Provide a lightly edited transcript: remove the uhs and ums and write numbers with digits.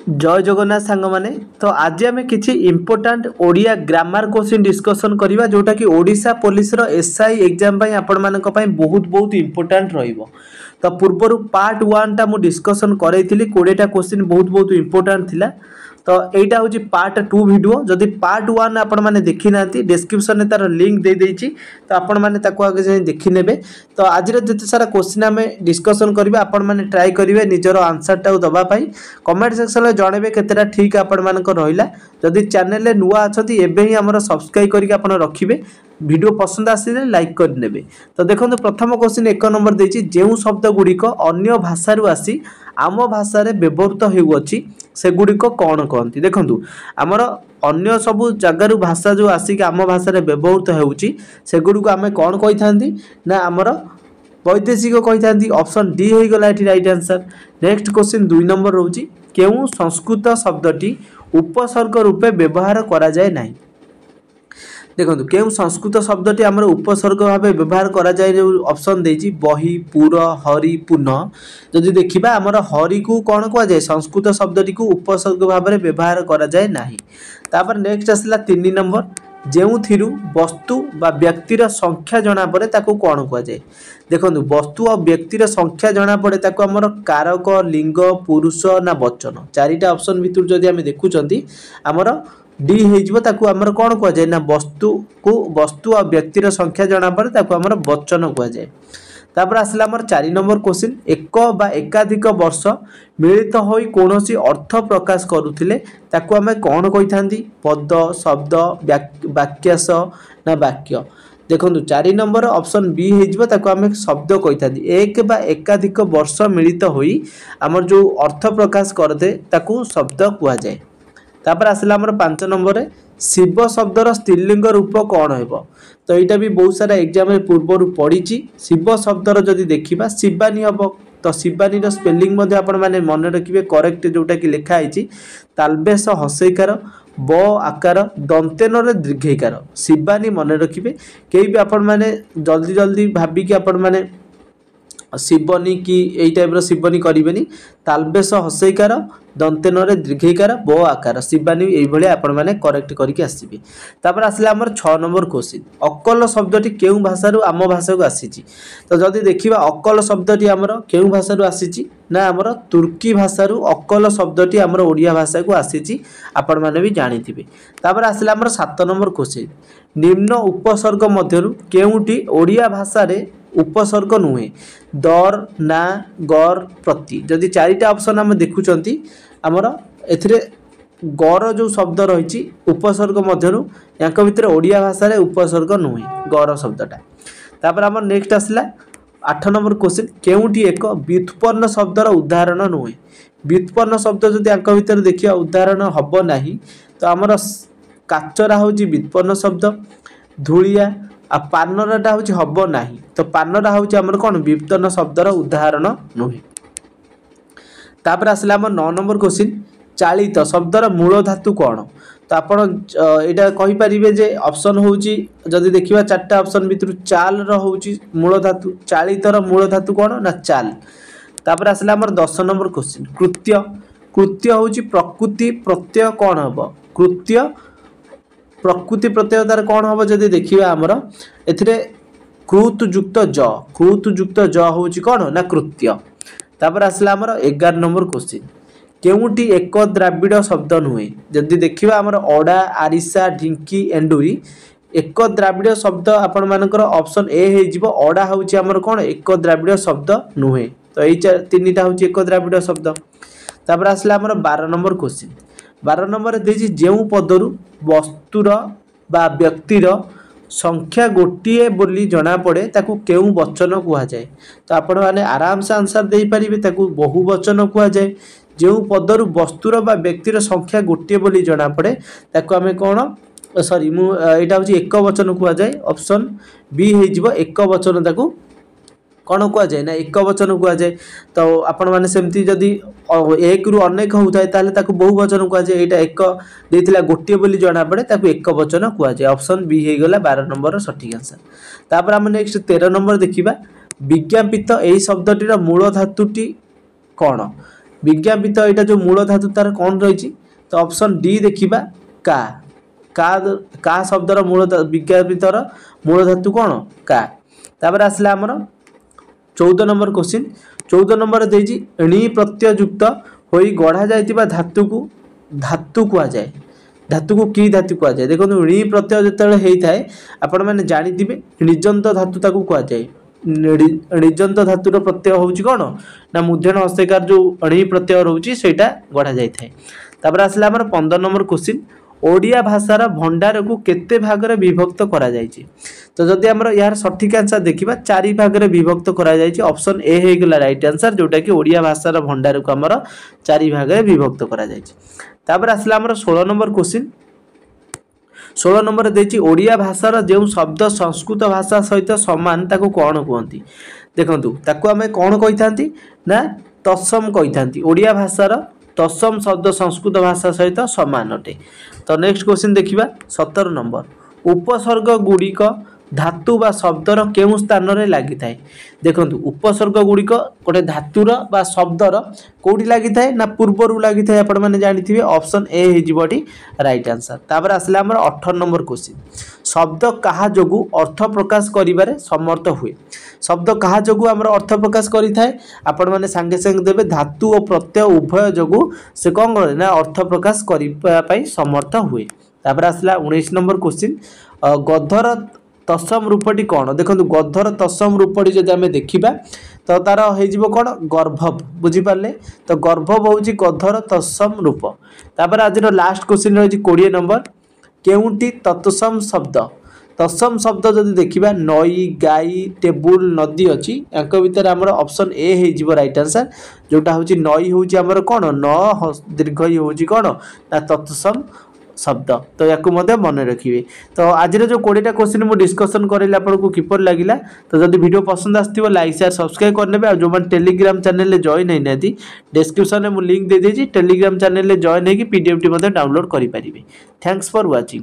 जय जगन्नाथ सांग माने तो आज आम किसी important Odia grammar question discussion करवा जोटा कि ओडिशा पुलिस रो एसआई एग्जाम पाई आपण मानक पाई बहुत बहुत इंपोर्टाट रहिबो। तो पूर्वर पार्ट 1 टा मु डिस्कसन करैथिली 20 टा क्वेश्चन बहुत बहुत इंपोर्टाट थिला। तो एटा होची पार्ट 2 वीडियो जदि पार्ट 1 आपण माने देखि नांती डिस्क्रिप्शन में तार लिंक दे देछि तो आपण माने ताको आगे जाई देखि नेबे। तो आज रे जति सारा क्वेश्चन हमें डिस्कसन करबे आपण माने ट्राई करिवे निजरो आंसर टा दबा पाई कमेंट सेक्शन में जणेबे केतेटा ठीक आपण मानक रहिला। जदि चैनल रे नुवा अछती एबे ही हमर सब्सक्राइब करके आपण रखिबे वीडियो पसंद आसिले लाइक कर नेबे। तो देखो प्रथम क्वेश्चन 1 नंबर देछि जेउ शब्द गुड़िक अन्य भाषा रु आसी आम भाषा रे व्यवहृत हेउछि से गुड़िक कौन कहती। देखो आमर अन्य सबु जगार भाषा जो आसिक आम भाषा रे व्यवहृत हेउछि से गुड़िक आम कौन कहि थांती ना आमर वैदेशिक कहि थांती। ऑप्शन डी हो गला एठी right answer. Next question 2 number रहउछि केउ संस्कृत शब्दटी उपसर्ग रूपे व्यवहार करा जाय नाही। देखो केउ संस्कृत शब्दटी आमर उपसर्ग भाव व्यवहार करा जाय ऑप्शन देछि बही पुर हरि पुनः। जदि देखिबा आमर हरि को कौन कह जाय संस्कृत शब्दटी को उपसर्ग भाव में व्यवहार करा जाय नाही। तापर नेक्स्ट आसला 3 नंबर जेउथिरु वस्तु बा व्यक्तिर संख्या जना पड़े ताको कौन कह जाय। देखो वस्तु और व्यक्तिर संख्या जना पड़े ताको आमर कारक लिंग पुरुष ना वचन चारिटा ऑप्शन भितर जदि आमे देखुचंती आमर डी हो ताकू आमर कौन कह जाए ना वस्तु को वस्तु और व्यक्तिर संख्या जना पड़े ताकू आमर वचन कह जाए। तापर आसला आमर 4 नंबर क्वेश्चन एक बा एकाधिक वर्ष मिलित होई कोनोसी अर्थ प्रकाश करुथिले ताकू आमे कौन कहि थांती पद शब्द वाक्यांश ना वाक्य। देखो 4 नंबर ऑप्शन बी हो ताकू आमे शब्द कहि थांती एक बा एकाधिक वर्ष मिलित होई आमर जो अर्थ प्रकाश करते ताकू शब्द कह जाए। तापर आसला आमर 5 नंबर रे शिव शब्दर स्त्रीलिंग रूप कौन हेबो। तो यहाँ भी बहुत सारा एग्जाम में पूर्वर पढ़ी शिव शब्दर जदि देखा शिवानी हम तो शिवानी स्पेलिंग आपण मैंने मन रखिए करेक्ट जोटा कि लिखाई तालबेश हसईकार ब आकार दंतेन दीर्घईकार शिवानी मन रखिए कहीं भी आपण मैंने जल्दी जल्दी भाविकी आपण मैंने शिवनी कि यही टाइप शिवनी करेंगे तालबेश हसईकार दंतेन दीर्घईकार ब आकार शिवानी ये आपण मैंने करेक्ट करके आसबे। तापर आसला आमर 6 नंबर क्वेश्चन अकल शब्दटी केउ भाषारू आम भाषा को आसीची। तो जदि देखिबा अकल शब्दटी आमर केउ भाषारू आसीची ना आमर तुर्की भाषारू अकल शब्दटी आमर ओडिया भाषा को आसीची आपण माने भी जानिथिबे। तापर आसला आमर 7 नंबर क्वेश्चन निम्न उपसर्ग मध्यरु केउटी ओडिया भाषा रे उपसर्ग नुहे दर ना गर प्रति। जदि 4टा ऑप्शन आम देखुचंती आमर एथिरे गर जो शब्द रही उपसर्ग मध्यरु यांक भितर ओडिया भाषा रे उपसर्ग नुहे गर शब्दटा। तापर आमर नेक्स्ट आसला 8 नंबर क्वेश्चन केउटी एक व्युत्पन्न शब्दर उदाहरण नुहे। व्युत्पन्न शब्द जदि यांक भितर देखिया उदाहरण हबो नाही तो आमर काचरा होची व्युत्पन्न शब्द धूलिया आ पानराटा होची हबो नाही। तो पानरा होची आमर कोन व्युत्पन्न शब्दर उदाहरण नुहे। तापर आसला आमर 9 नंबर क्वेश्चन चालित शब्दर मूल धातु कौन। तो आपण एटा कहि परिबे जे ऑप्शन होची जदि देखिबा 4टा ऑप्शन भितर चाल रो होची मूल धातु चालितर मूल धातु कौन ना चाल। तापर आसला आमर 10 नंबर क्वेश्चन कृत्य कृत्य होची प्रकृति प्रत्यय कौन हबो कृत्य प्रकृति प्रत्यय तार कौन हम जदि देखिबा आमर एथिरे कृत युक्त ज होची कौन ना कृत्य। तापर आसला आमर 11 नंबर क्वेश्चन केउटी एक द्राविड़ शब्द नुहे। जदि देखिबा आमर अड़ा आरिसा ढिंकी एंडुरी एक द्राविड़ शब्द आपण मानकर ऑप्शन ए हे जिवो अड़ा होची आमर कौन एक द्राविड़ शब्द नुहे। तो यही 3टा होची एक द्राविड़ शब्द। तापर आसला आमर 12 नंबर क्वेश्चन 12 नंबर देछि जेउ पदरु वस्तुर बा व्यक्तिर संख्या गोटिए बोली जना पड़े ताकू केउ वचन कह जाए। तो आपण माने आराम से आंसर दे परिबे ताकू बहु वचन कह जाए। जेउ पदरु वस्तुर बा व्यक्तिर संख्या गोटिए बोली जना पड़े ताकू आमे कोन सॉरी मु एटा होची एक वचन कह जाए। ऑप्शन बी हे जिवो एक वचन ताकू कौन कह जाए ना एक वचन कह जाए। तो आपण माने सेमती जदि एक रु अनेक होता है ताकू बहु वचन कह जाए। एटा एक देथिला गोटिए बोली जना पड़े ताकू एक वचन कह जाए। ऑप्शन बी हे गला 12 नंबर सठिक आंसर। तापर हम नेक्स्ट 13 नंबर देखिबा विज्ञापित एही शब्दटीर मूल धातुटी कौन। विज्ञापित यहाँ जो मूल धातु तार कौन रही तो ऑप्शन डी देखिबा का शब्दर मूल विज्ञापितर मूल धातु कौन का। तापर आसला आमर 14 नंबर क्वेश्चन 14 नंबर देजी णी प्रत्ययुक्त होई गढ़ा जाइतिबा धातु को धातु कुआ जाए धातु को की धातु कुआ जाए देखो णी प्रत्यय जेतेबेले हेइथाय आपण माने जानिथिबे निजंत धातु ताकू कुआ जाए निजंत धातुर प्रत्यय होउची कोन ना मूर्धन्य हस्ताक्षर जो णी प्रत्यय रहउची सेटा गढ़ा जाइथाय। तापर आसला हमर 15 नंबर क्वेश्चन ओडिया भाषार भंडार को केते भाग रे विभक्त करा जायछि तो जदि हमर यार सठिक आंसर देखिबा 4 भाग रे विभक्त करा जायछि ऑप्शन ए हे गेला राइट आंसर जोटा कि ओडिया भाषार भंडार को हमर 4 भाग रे विभक्त करा जायछि। तापर आसला हमर 16 नंबर क्वेश्चन 16 नंबर देछि ओडिया भाषार जो शब्द संस्कृत भाषा सहित समान ताको कोन कहंती देखंतु ताको हमें कोन कहिथांती ना तत्सम कहिथांती ओडिया भाषार तत्सम शब्द संस्कृत भाषा सहित समान अटे। तो नेक्स्ट क्वेश्चन देखिबा 17 नंबर उपसर्ग गुड़िक धातु बा शब्दर केउ स्थान रे लागि थाए देखंतु उपसर्ग गुड़िक गोटे धातुर बा शब्दर कोठी लागि थाए ना पूर्वरु लागि थाए आपण माने जानिथिबे ऑप्शन ए हे जिवटी राइट आंसर। तापर आसला हमर 18 नंबर क्वेश्चन शब्द कहा जोगु अर्थ प्रकाश करिबारे समर्थ हुए शब्द कहा जोगु हमर अर्थ प्रकाश करि थाए आपण माने संगे संगे देबे धातु और प्रत्यय उभय जोगु से कोन करे ना अर्थ प्रकाश करिबा पई समर्थ हुए। तापर आसला 19 नंबर क्वेश्चन गधर तत्सम रूपटी कौन देखो गधर तत्सम रूपटी जब आम देखा तो तार हो कौन गर्भव बुझीपारे तो गर्भव हूँ गधर तत्सम रूप। तापर आज लास्ट क्वेश्चन रही 20 नंबर केउंटी तत्सम शब्द तत्सम शब्द जब देखा नई गाई टेबुल नदी अच्छी या भितर आमर ऑप्शन ए हो राइट आंसर जोटा हूँ नई हूँ आमर कौन न दीर्घ हूँ कौन ना तत्सम शब्द तो या मन रखिए। तो आज जो 20टा क्वेश्चन मुझे डिस्कसन करें आपको किपर लगिला तो जब वीडियो पसंद आसो लाइक शेयर सब्सक्राइब करने और जो मैंने टेलीग्राम चैनल जॉइन होना डिस्क्रिप्शन में लिंक दे देती टेलीग्राम चैनल जॉइन होगी पीडीएफ डाउनलोड करेंगे। Thanks for watching.